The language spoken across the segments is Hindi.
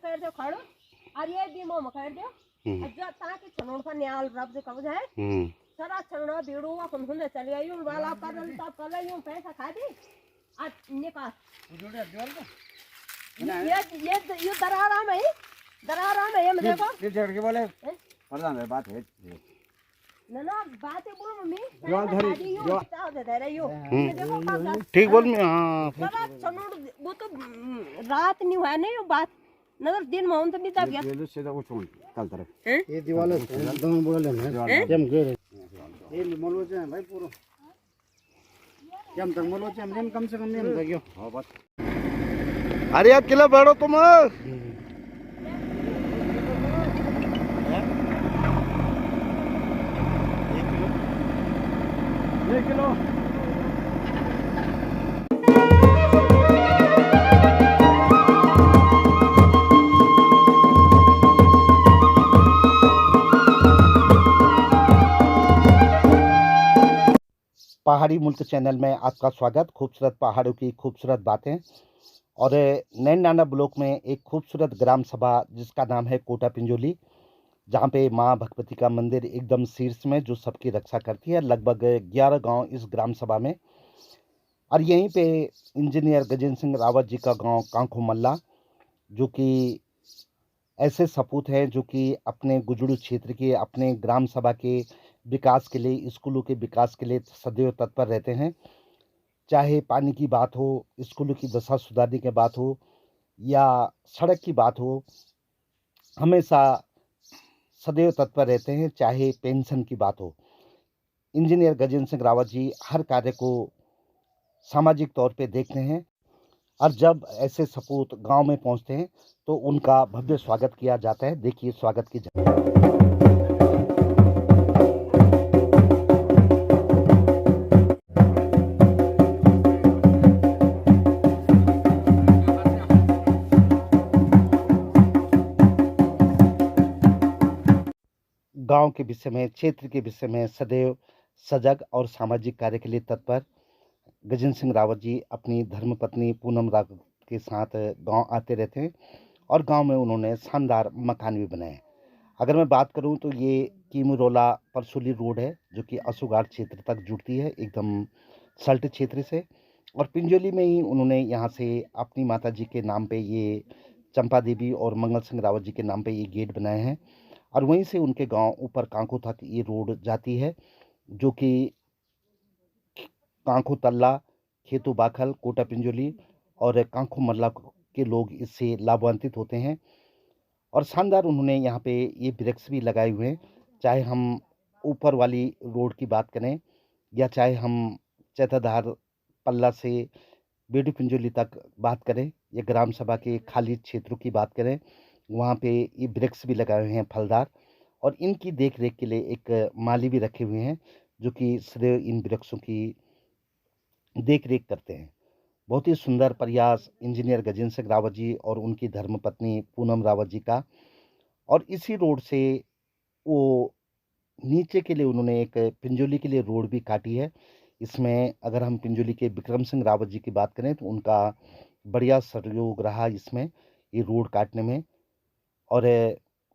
कर दो खड़ो और ये बीमो में कर दो जो ताकि छनोड़ का न्याल रब से कब जाए सारा छनोड़ बीड़ू अपन हुंदे चले आयो वाला कर तब कर यूं पैसा खा दे आज निकाल ये दरारा में ये मैं देखो ये चढ़ के बोले प्रधान भाई बात है ना बात है बोलो मम्मी जो धरी जो चाव दे रही हो ये देखो कब ठीक बोल में हां सारा छनोड़ वो तो रात नहीं हुआ नहीं बात नगर दिन में हम तो नहीं तब ये सीधा वो छोड़ कल तरफ ये दीवार दोनों बोल लेना हम गए ये मोलो से भाई पूरा तक मोलो से हम कम से कम नहीं हो गयो हां बात अरे आप किला बैठो तुम एक किलो पहाड़ी मुल्क चैनल में आपका स्वागत। खूबसूरत पहाड़ों की खूबसूरत बातें और नैनडांडा ब्लॉक में एक खूबसूरत ग्राम सभा जिसका नाम है कोटा पिंजोली, जहाँ पे माँ भगवती का मंदिर एकदम शीर्ष में जो सबकी रक्षा करती है। लगभग 11 गांव इस ग्राम सभा में, और यहीं पे इंजीनियर गजेंद्र सिंह रावत जी का गांव कांखो मल्ला, जो कि ऐसे सपूत हैं जो कि अपने गुजड़ू क्षेत्र के, अपने ग्राम सभा के विकास के लिए, स्कूलों के विकास के लिए सदैव तत्पर रहते हैं। चाहे पानी की बात हो, स्कूलों की दशा सुधारने की बात हो या सड़क की बात हो, हमेशा सदैव तत्पर रहते हैं। चाहे पेंशन की बात हो, इंजीनियर गजेंद्र सिंह रावत जी हर कार्य को सामाजिक तौर पे देखते हैं, और जब ऐसे सपूत गांव में पहुंचते हैं तो उनका भव्य स्वागत किया जाता है। देखिए स्वागत की गांव के विषय में, क्षेत्र के विषय में सदैव सजग और सामाजिक कार्य के लिए तत्पर गजेंद्र सिंह रावत जी अपनी धर्मपत्नी पूनम रावत के साथ गांव आते रहते हैं, और गांव में उन्होंने शानदार मकान भी बनाए। अगर मैं बात करूं तो ये कीमुरोला परसोली रोड है जो कि असुगाड़ क्षेत्र तक जुड़ती है, एकदम सल्ट क्षेत्र से। और पिंजोली में ही उन्होंने यहाँ से अपनी माता जी के नाम पे ये चंपा देवी और मंगल सिंह रावत जी के नाम पे ये गेट बनाए हैं, और वहीं से उनके गांव ऊपर कांखो तक ये रोड जाती है, जो कि कांखो तल्ला, खेतू बाखल, कोटा पिंजोली और कांखो मल्ला के लोग इससे लाभान्वित होते हैं। और शानदार उन्होंने यहाँ पे ये वृक्ष भी लगाए हुए हैं। चाहे हम ऊपर वाली रोड की बात करें या चाहे हम चैताधार पल्ला से बेडू पिंजोली तक बात करें या ग्राम सभा के खाली क्षेत्रों की बात करें, वहाँ पे ये वृक्ष भी लगाए हुए हैं फलदार, और इनकी देख रेख के लिए एक माली भी रखे हुए हैं जो कि सदैव इन वृक्षों की देख रेख करते हैं। बहुत ही सुंदर प्रयास इंजीनियर गजेंद्र सिंह रावत जी और उनकी धर्मपत्नी पूनम रावत जी का। और इसी रोड से वो नीचे के लिए उन्होंने एक पिंजोली के लिए रोड भी काटी है। इसमें अगर हम पिंजोली के विक्रम सिंह रावत जी की बात करें तो उनका बढ़िया सहयोग रहा इसमें, ये रोड काटने में। और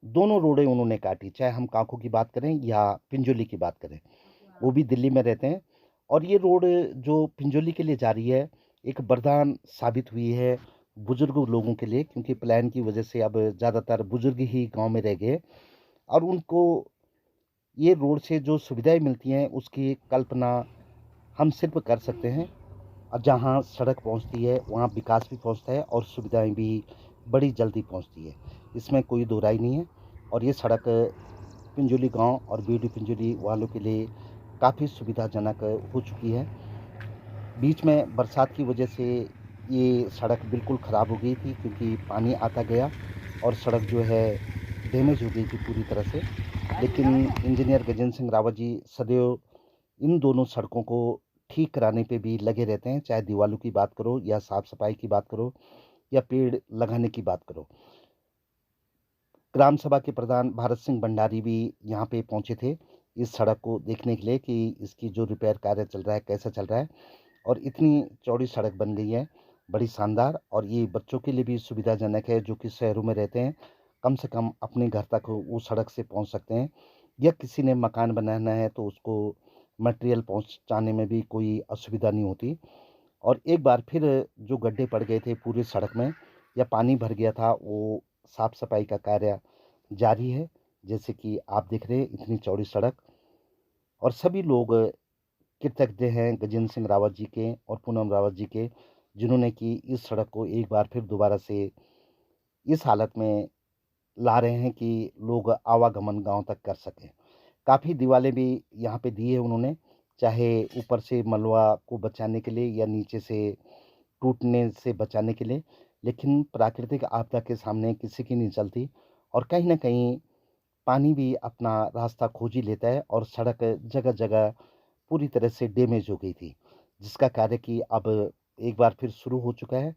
दोनों रोडें उन्होंने काटी, चाहे हम कांखो की बात करें या पिंजोली की बात करें। वो भी दिल्ली में रहते हैं, और ये रोड जो पिंजोली के लिए जा रही है एक वरदान साबित हुई है बुजुर्ग लोगों के लिए, क्योंकि प्लान की वजह से अब ज़्यादातर बुजुर्ग ही गांव में रह गए, और उनको ये रोड से जो सुविधाएं मिलती हैं उसकी कल्पना हम सिर्फ कर सकते हैं। और जहाँ सड़क पहुंचती है वहाँ विकास भी पहुंचता है और सुविधाएं भी बड़ी जल्दी पहुंचती है, इसमें कोई दो राय नहीं है। और ये सड़क पिंजोली गांव और बीडू पिंजोली वालों के लिए काफ़ी सुविधाजनक हो चुकी है। बीच में बरसात की वजह से ये सड़क बिल्कुल ख़राब हो गई थी, क्योंकि पानी आता गया और सड़क जो है डैमेज हो गई थी पूरी तरह से। लेकिन इंजीनियर गजेंद्र सिंह रावत जी सदैव इन दोनों सड़कों को ठीक कराने पे भी लगे रहते हैं, चाहे दीवारों की बात करो या साफ़ सफाई की बात करो या पेड़ लगाने की बात करो। ग्राम सभा के प्रधान भारत सिंह भंडारी भी यहाँ पे पहुँचे थे इस सड़क को देखने के लिए कि इसकी जो रिपेयर कार्य चल रहा है कैसा चल रहा है, और इतनी चौड़ी सड़क बन गई है बड़ी शानदार, और ये बच्चों के लिए भी सुविधाजनक है जो कि शहरों में रहते हैं। कम से कम अपने घर तक वो सड़क से पहुंच सकते हैं, या किसी ने मकान बनाना है तो उसको मटेरियल पहुंचाने में भी कोई असुविधा नहीं होती। और एक बार फिर जो गड्ढे पड़ गए थे पूरी सड़क में या पानी भर गया था, वो साफ सफाई का कार्य जारी है। जैसे कि आप देख रहे हैं इतनी चौड़ी सड़क, और सभी लोग कृतज्ञ हैं गजेंद्र सिंह रावत जी के और पूनम रावत जी के, जिन्होंने कि इस सड़क को एक बार फिर दोबारा से इस हालत में ला रहे हैं कि लोग आवागमन गांव तक कर सकें। काफ़ी दीवारें भी यहाँ पे दी है उन्होंने, चाहे ऊपर से मलबा को बचाने के लिए या नीचे से टूटने से बचाने के लिए, लेकिन प्राकृतिक आपदा के सामने किसी की नहीं चलती। और कहीं न कहीं पानी भी अपना रास्ता खोज ही लेता है, और सड़क जगह-जगह पूरी तरह से डैमेज हो गई थी, जिसका कार्य कि अब एक बार फिर शुरू हो चुका है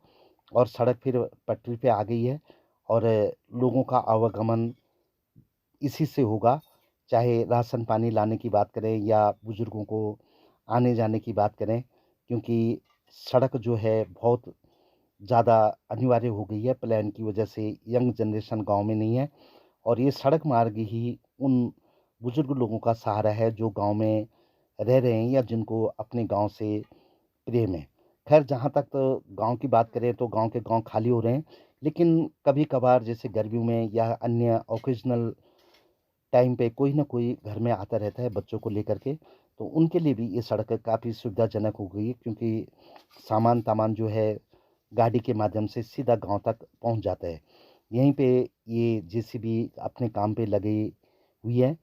और सड़क फिर पटरी पे आ गई है, और लोगों का आवागमन इसी से होगा। चाहे राशन पानी लाने की बात करें या बुजुर्गों को आने-जाने की बात करें, क्योंकि सड़क जो है बहुत ज़्यादा अनिवार्य हो गई है। प्लान की वजह से यंग जनरेशन गाँव में नहीं है, और ये सड़क मार्ग ही उन बुजुर्ग लोगों का सहारा है जो गाँव में रह रहे हैं या जिनको अपने गाँव से प्रेम है। ख़ैर, जहाँ तक तो गाँव की बात करें तो गाँव के गाँव खाली हो रहे हैं, लेकिन कभी-कभार जैसे गर्मियों में या अन्य ऑकेज़नल टाइम पे कोई न कोई घर में आता रहता है बच्चों को लेकर के, तो उनके लिए भी ये सड़क काफ़ी सुविधाजनक हो गई है, क्योंकि सामान-तामान जो है गाड़ी के माध्यम से सीधा गाँव तक पहुँच जाता है। यहीं पे ये जेसीबी अपने काम पे लगी हुई है,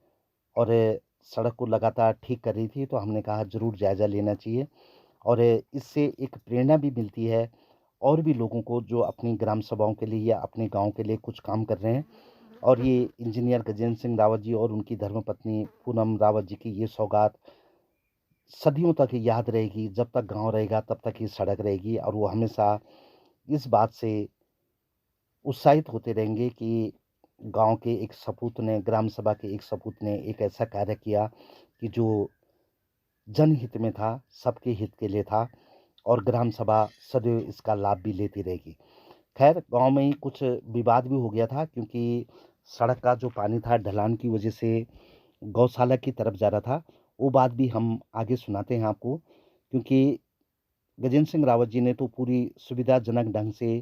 और सड़क को लगातार ठीक कर रही थी, तो हमने कहा ज़रूर जायज़ा लेना चाहिए, और इससे एक प्रेरणा भी मिलती है और भी लोगों को जो अपनी ग्राम सभाओं के लिए या अपने गाँव के लिए कुछ काम कर रहे हैं। और ये इंजीनियर गजेंद्र सिंह रावत जी और उनकी धर्मपत्नी पूनम रावत जी की ये सौगात सदियों तक याद रहेगी। जब तक गाँव रहेगा तब तक ये सड़क रहेगी, और वो हमेशा इस बात से उत्साहित होते रहेंगे कि गाँव के एक सपूत ने, ग्राम सभा के एक सपूत ने एक ऐसा कार्य किया कि जो जनहित में था, सबके हित के लिए था, और ग्राम सभा सदैव इसका लाभ भी लेती रहेगी। खैर, गाँव में ही कुछ विवाद भी हो गया था, क्योंकि सड़क का जो पानी था ढलान की वजह से गौशाला की तरफ जा रहा था। वो बात भी हम आगे सुनाते हैं आपको, क्योंकि गजेंद्र सिंह रावत जी ने तो पूरी सुविधाजनक ढंग से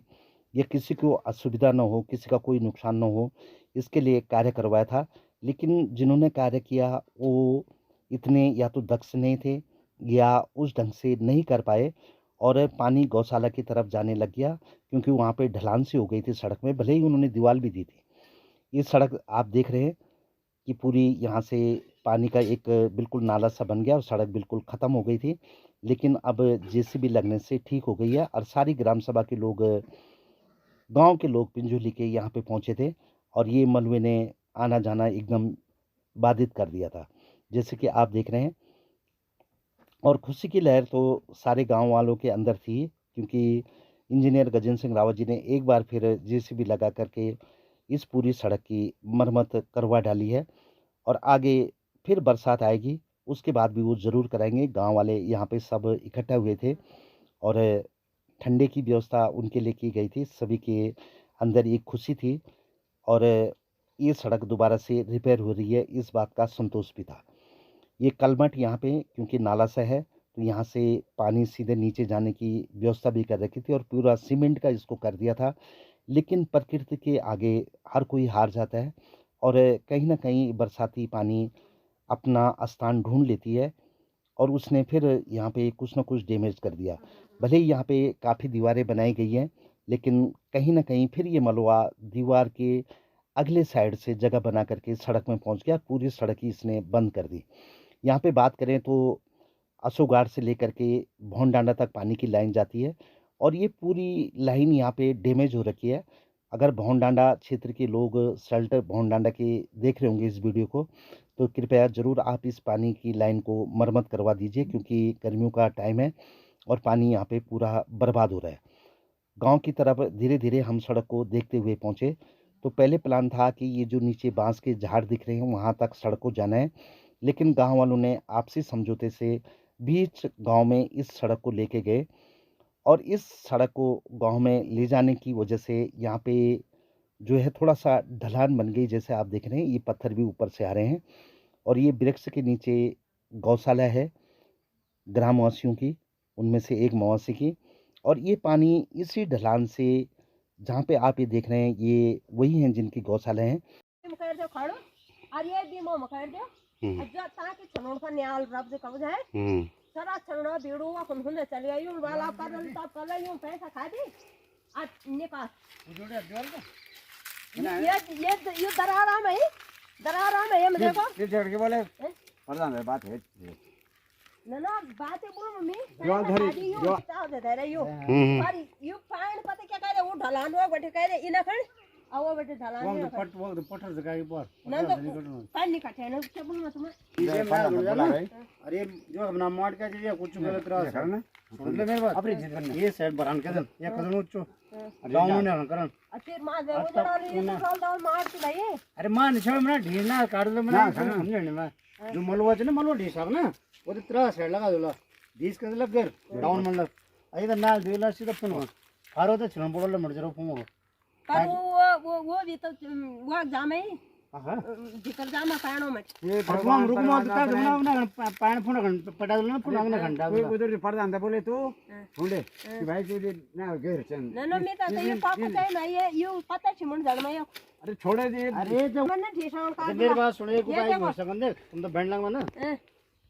या किसी को असुविधा ना हो, किसी का कोई नुकसान ना हो, इसके लिए कार्य करवाया था। लेकिन जिन्होंने कार्य किया वो इतने या तो दक्ष नहीं थे या उस ढंग से नहीं कर पाए, और पानी गौशाला की तरफ जाने लग गया, क्योंकि वहाँ पे ढलान सी हो गई थी सड़क में, भले ही उन्होंने दीवार भी दी थी। ये सड़क आप देख रहे हैं कि पूरी यहाँ से पानी का एक बिल्कुल नाला सा बन गया और सड़क बिल्कुल ख़त्म हो गई थी। लेकिन अब जेसीबी लगने से ठीक हो गई है, और सारी ग्राम सभा के लोग, गाँव के लोग पिंजौली के यहाँ पे पहुँचे थे, और ये मलबे ने आना-जाना एकदम बाधित कर दिया था, जैसे कि आप देख रहे हैं। और खुशी की लहर तो सारे गाँव वालों के अंदर थी, क्योंकि इंजीनियर गजेंद्र सिंह रावत जी ने एक बार फिर जेसीबी लगा करके इस पूरी सड़क की मरम्मत करवा डाली है, और आगे फिर बरसात आएगी, उसके बाद भी वो ज़रूर कराएँगे। गाँव वाले यहाँ पे सब इकट्ठा हुए थे, और ठंडे की व्यवस्था उनके लिए की गई थी। सभी के अंदर एक खुशी थी, और ये सड़क दोबारा से रिपेयर हो रही है, इस बात का संतोष भी था। ये कलमट यहाँ पे क्योंकि नाला सा है, तो यहाँ से पानी सीधे नीचे जाने की व्यवस्था भी कर रखी थी, और पूरा सीमेंट का इसको कर दिया था। लेकिन प्रकृति के आगे हर कोई हार जाता है, और कहीं न कहीं बरसाती पानी अपना स्थान ढूँढ लेती है, और उसने फिर यहाँ पे कुछ न कुछ डैमेज कर दिया। भले ही यहाँ पे काफ़ी दीवारें बनाई गई हैं, लेकिन कहीं न कहीं फिर ये मलबा दीवार के अगले साइड से जगह बना कर के सड़क में पहुँच गया, पूरी सड़क ही इसने बंद कर दी। यहाँ पे बात करें तो अशोकगार से लेकर के भौंडांडा तक पानी की लाइन जाती है, और ये पूरी लाइन यहाँ पे डैमेज हो रखी है। अगर भौंडांडा क्षेत्र के लोग सल्ट भौंडांडा के देख रहे होंगे इस वीडियो को, तो कृपया ज़रूर आप इस पानी की लाइन को मरम्मत करवा दीजिए, क्योंकि गर्मियों का टाइम है और पानी यहाँ पे पूरा बर्बाद हो रहा है। गाँव की तरफ धीरे-धीरे हम सड़क को देखते हुए पहुँचे, तो पहले प्लान था कि ये जो नीचे बाँस के झाड़ दिख रहे हैं, वहाँ तक सड़क को जाना है। लेकिन गाँव वालों ने आपसी समझौते से बीच गाँव में इस सड़क को लेके गए, और इस सड़क को गांव में ले जाने की वजह से यहाँ पे जो है थोड़ा सा ढलान बन गई। जैसे आप देख रहे हैं ये पत्थर भी ऊपर से आ रहे हैं और ये वृक्ष के नीचे गौशाला है ग्रामवासियों की, उनमें से एक मवासी की। और ये पानी इसी ढलान से, जहाँ पे आप ये देख रहे हैं, ये वही हैं जिनकी गौशाला हैं। कर दो खड़ो और ये भी मोम कर दो जो ताकि छनोड़ का न्याल रब से कब जाए सरा छनोड़ बीड़ू अपन हुंदे चले आयो वाला कर तब कर यूं पैसा खा दी आ निकाल ये दरारा में ये देखो फिर जोड़ के बोले प्रधान भाई बात है ना बात है बोलो मम्मी जो धरी जो दे दे रही हो पर यू फाइन पता क्या कह रहे वो ढलान हो बैठे कह रहे इना खड़ आओ बैठे ढलान में वो पत्थर जगह के पर ना तो पानी नहीं काटे ना क्या बोलूं मैं तुम्हें ये मैं बोला भाई अरे जो अपना मार का चीज कुछ गलत रहा है ना सुन ले मेरी बात अपनी चीज करना ये साइड बरान के दन ये कदम उच्चो गांव में ना करन अच्छे मां दे वो जरा ये साल दाल मार तू भाई अरे मान छ मना ढीना काट दो मना समझ नहीं मैं जो मलवा छ ना मलवा ढी सब ना वो तेरा साइड लगा दोला 20 के लग कर डाउन मतलब आई तो नाल देला सीधा पुन हारो तो छन बोलले मर जरो पुमो पर वो भी तो वो एग्जाम है हां जिकर जामा पाणो में ये भगवान रुकमा ता ना पाण फोन पटा दो ना पुन ना घंटा कोई उधर प्रधान था बोले तू ढूंढे कि भाई तू ना घेर चंद ना मैं तो ये पापा कहे ना ये पता छी मन जड़ में अरे छोड़े दे अरे जो मैंने ठेसा काट मेरी बात सुनो एक भाई हो सकन दे तुम तो बैंड लगवा ना दिया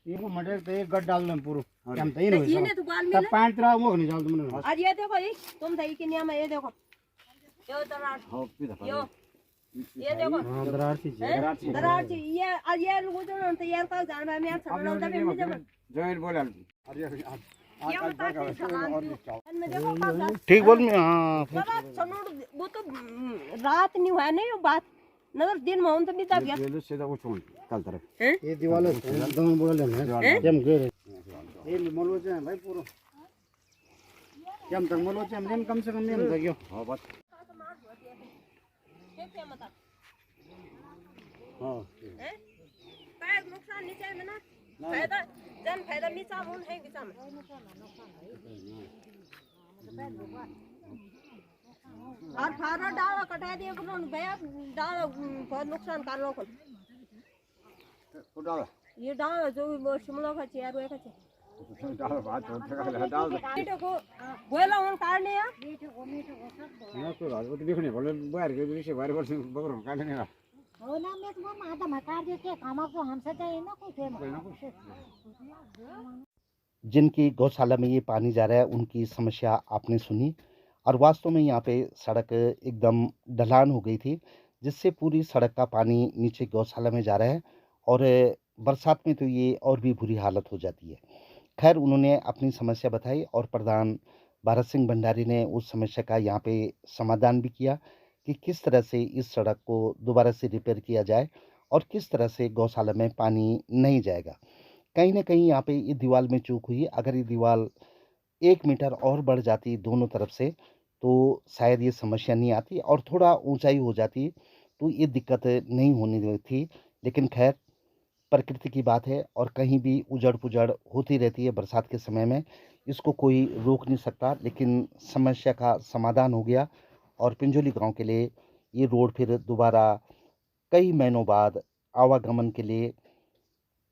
ये को मटे तो एक गड डाल दम पूरो हम तो ही नहीं ये ने तो बाल तब मिले पांच तरह वो नहीं डाल तुमने और ये देखो ये तुम सही कि नियम है ये देखो यो दरार हां फिर यो ये देखो दरार सी दरार जी ये और ये लोग जो ना तैयार कर जान रहा है मैं समझ रहा हूं जब जोइन बोला अरे ये बता के सलाम में देखो का ठीक बोल में हाँ बाबा छनोड़ वो तो रात नहीं हुआ नहीं वो बात नगर दिन में हम तो नहीं तब ये सीधा वो छोड़ कल तरफ ये दीवार दम बोल ले हम गए ये मलो जे भाई पूरो हम तक मलो जे हम कम से कम नहीं हम गयो हां बस कैसे मत हां हैं काय नुकसान नहीं चाहिए ना फायदा जन फायदा मिसा मुन है मिसा में और फारो डालो कटा दिए को भैया डालो बहुत नुकसान कर लो को डाल ये डालो जो शिमला का चेयर हुए का डाल बात छोड़ डाल बेटे को बोला उन काटने या ना तो रात को देखने बोले बाहर के विषय बाहर वर्ष बगर काटने का हो ना मैं तुम्हें आधा मकार देते काम को हमसे चाहिए ना कोई जिनकी गौशाला में ये पानी जा रहा है उनकी समस्या आपने सुनी। और वास्तव में यहाँ पे सड़क एकदम ढलान हो गई थी जिससे पूरी सड़क का पानी नीचे गौशाला में जा रहा है और बरसात में तो ये और भी बुरी हालत हो जाती है। खैर उन्होंने अपनी समस्या बताई और प्रधान भारत सिंह भंडारी ने उस समस्या का यहाँ पे समाधान भी किया कि किस तरह से इस सड़क को दोबारा से रिपेयर किया जाए और किस तरह से गौशाला में पानी नहीं जाएगा। कहीं ना कहीं यहाँ पे ये दीवार में चूक हुई। अगर ये दीवार 1 मीटर और बढ़ जाती दोनों तरफ से तो शायद ये समस्या नहीं आती और थोड़ा ऊंचाई हो जाती तो ये दिक्कत नहीं होनी थी। लेकिन खैर प्रकृति की बात है और कहीं भी उजड़ पुजड़ होती रहती है बरसात के समय में, इसको कोई रोक नहीं सकता। लेकिन समस्या का समाधान हो गया और पिंजोली गांव के लिए ये रोड फिर दोबारा कई महीनों बाद आवागमन के लिए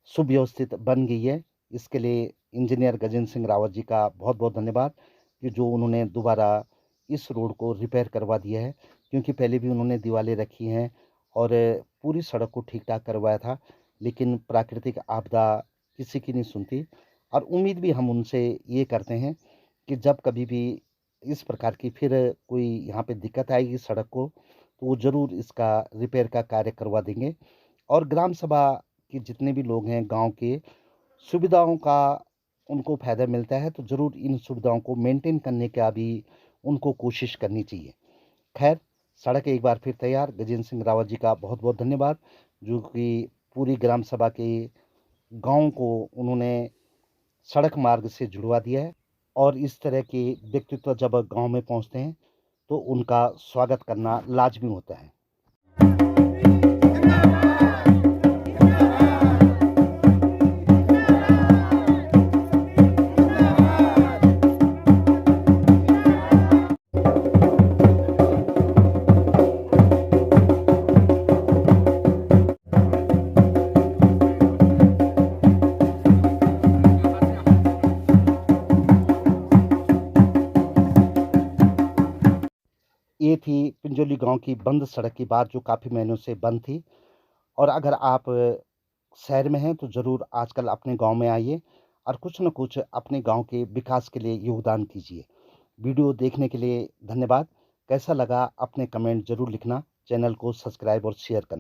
सुव्यवस्थित बन गई है। इसके लिए इंजीनियर गजेंद्र सिंह रावत जी का बहुत बहुत धन्यवाद कि जो उन्होंने दोबारा इस रोड को रिपेयर करवा दिया है, क्योंकि पहले भी उन्होंने दीवारें रखी हैं और पूरी सड़क को ठीक ठाक करवाया था। लेकिन प्राकृतिक आपदा किसी की नहीं सुनती और उम्मीद भी हम उनसे ये करते हैं कि जब कभी भी इस प्रकार की फिर कोई यहाँ पे दिक्कत आएगी सड़क को तो वो ज़रूर इसका रिपेयर का कार्य करवा देंगे। और ग्राम सभा के जितने भी लोग हैं गांव के, सुविधाओं का उनको फ़ायदा मिलता है तो ज़रूर इन सुविधाओं को मेंटेन करने का भी उनको कोशिश करनी चाहिए। खैर सड़क एक बार फिर तैयार। गजेंद्र सिंह रावत जी का बहुत बहुत धन्यवाद जो कि पूरी ग्राम सभा के गांव को उन्होंने सड़क मार्ग से जुड़वा दिया है। और इस तरह के व्यक्तित्व जब गांव में पहुंचते हैं तो उनका स्वागत करना लाजमी होता है। ये थी पिंजोली गांव की बंद सड़क की बात, जो काफ़ी महीनों से बंद थी। और अगर आप शहर में हैं तो ज़रूर आजकल अपने गांव में आइए और कुछ न कुछ अपने गांव के विकास के लिए योगदान कीजिए। वीडियो देखने के लिए धन्यवाद। कैसा लगा अपने कमेंट ज़रूर लिखना। चैनल को सब्सक्राइब और शेयर करना।